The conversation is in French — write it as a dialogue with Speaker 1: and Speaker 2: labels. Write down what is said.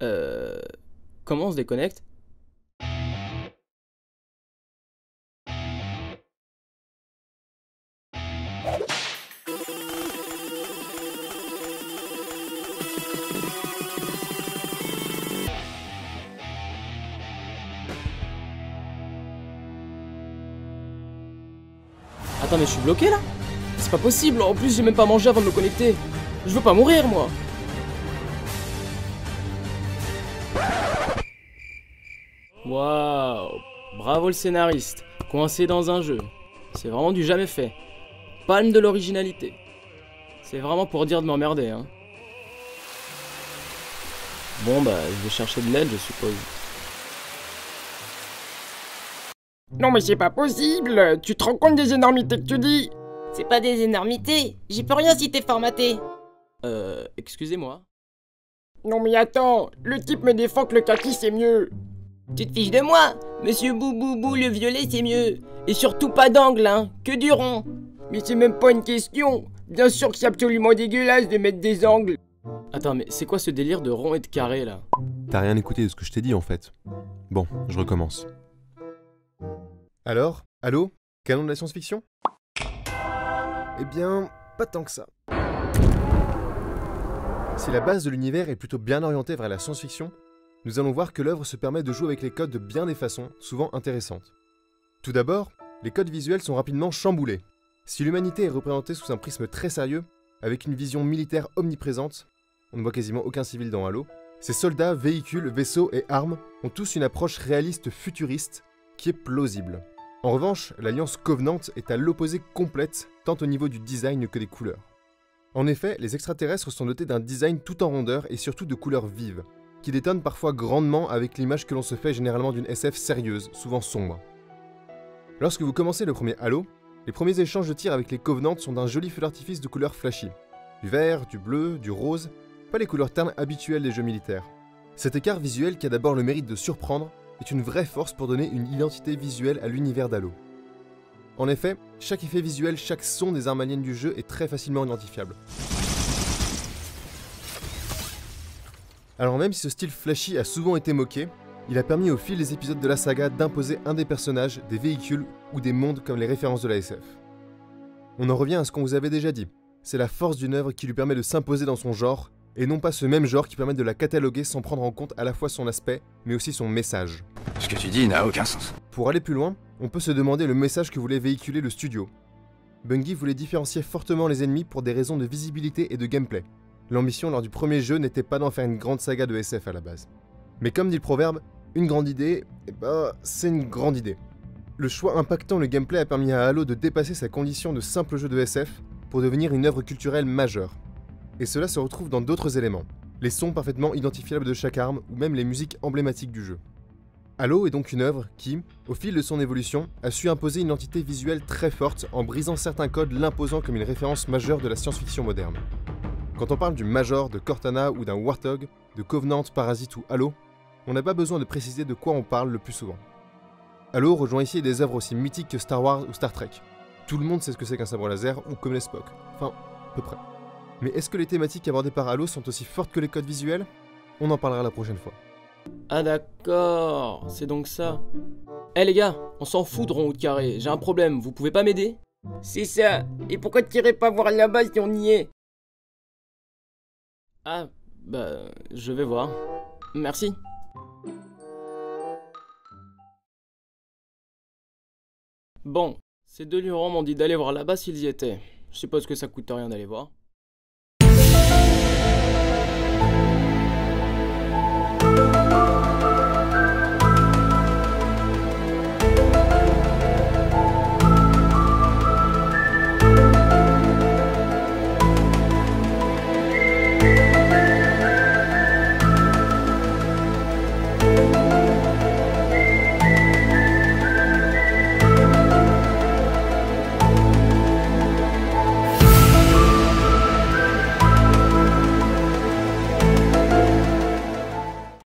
Speaker 1: Euh... Comment on se déconnecte? Attends, mais je suis bloqué là? C'est pas possible, en plus j'ai même pas mangé avant de me connecter. Je veux pas mourir moi. Waouh, bravo le scénariste, coincé dans un jeu. C'est vraiment du jamais fait. Palme de l'originalité. C'est vraiment pour dire de m'emmerder, hein. Bon bah, je vais chercher de l'aide, je suppose.
Speaker 2: Non mais c'est pas possible. Tu te rends compte des énormités que tu dis?
Speaker 3: C'est pas des énormités, j'y peux rien si t'es formaté.
Speaker 1: Excusez-moi.
Speaker 2: Non mais attends, le type me défend que le kaki c'est mieux.
Speaker 3: Tu te fiches de moi? Monsieur Bouboubou, le violet c'est mieux. Et surtout pas d'angle, hein, que du rond.
Speaker 2: Mais c'est même pas une question. Bien sûr que c'est absolument dégueulasse de mettre des angles.
Speaker 1: Attends, mais c'est quoi ce délire de rond et de carré là?
Speaker 4: T'as rien écouté de ce que je t'ai dit en fait. Bon, je recommence. Alors, allô? Canon de la science-fiction? Eh bien, pas tant que ça. Si la base de l'univers est plutôt bien orientée vers la science-fiction, nous allons voir que l'œuvre se permet de jouer avec les codes de bien des façons, souvent intéressantes. Tout d'abord, les codes visuels sont rapidement chamboulés. Si l'humanité est représentée sous un prisme très sérieux, avec une vision militaire omniprésente, on ne voit quasiment aucun civil dans Halo, ces soldats, véhicules, vaisseaux et armes ont tous une approche réaliste futuriste qui est plausible. En revanche, l'alliance Covenant est à l'opposé complète, tant au niveau du design que des couleurs. En effet, les extraterrestres sont dotés d'un design tout en rondeur et surtout de couleurs vives, qui détonnent parfois grandement avec l'image que l'on se fait généralement d'une SF sérieuse, souvent sombre. Lorsque vous commencez le premier Halo, les premiers échanges de tirs avec les Covenants sont d'un joli feu d'artifice de couleurs flashy. Du vert, du bleu, du rose, pas les couleurs ternes habituelles des jeux militaires. Cet écart visuel qui a d'abord le mérite de surprendre est une vraie force pour donner une identité visuelle à l'univers d'Halo. En effet, chaque effet visuel, chaque son des armes aliens du jeu est très facilement identifiable. Alors même si ce style flashy a souvent été moqué, il a permis au fil des épisodes de la saga d'imposer un des personnages, des véhicules ou des mondes comme les références de la SF. On en revient à ce qu'on vous avait déjà dit, c'est la force d'une œuvre qui lui permet de s'imposer dans son genre, et non pas ce même genre qui permet de la cataloguer sans prendre en compte à la fois son aspect, mais aussi son message.
Speaker 5: Ce que tu dis n'a aucun sens.
Speaker 4: Pour aller plus loin, on peut se demander le message que voulait véhiculer le studio. Bungie voulait différencier fortement les ennemis pour des raisons de visibilité et de gameplay. L'ambition lors du premier jeu n'était pas d'en faire une grande saga de SF à la base. Mais comme dit le proverbe, une grande idée, c'est une grande idée. Le choix impactant le gameplay a permis à Halo de dépasser sa condition de simple jeu de SF pour devenir une œuvre culturelle majeure. Et cela se retrouve dans d'autres éléments, les sons parfaitement identifiables de chaque arme ou même les musiques emblématiques du jeu. Halo est donc une œuvre qui, au fil de son évolution, a su imposer une identité visuelle très forte en brisant certains codes, l'imposant comme une référence majeure de la science-fiction moderne. Quand on parle du Major, de Cortana ou d'un Warthog, de Covenant, Parasite ou Halo, on n'a pas besoin de préciser de quoi on parle le plus souvent. Halo rejoint ici des œuvres aussi mythiques que Star Wars ou Star Trek. Tout le monde sait ce que c'est qu'un sabre laser ou comme les Spock. Enfin, à peu près. Mais est-ce que les thématiques abordées par Halo sont aussi fortes que les codes visuels? On en parlera la prochaine fois.
Speaker 1: Ah d'accord, c'est donc ça. Eh les gars, on s'en fout de rond ou de carré, j'ai un problème, vous pouvez pas m'aider?
Speaker 2: C'est ça. Et pourquoi t'irais pas voir là-bas si on y est?
Speaker 1: Ah, bah, je vais voir. Merci. Bon, ces deux lurons m'ont dit d'aller voir là-bas s'ils y étaient. Je suppose que ça coûte rien d'aller voir.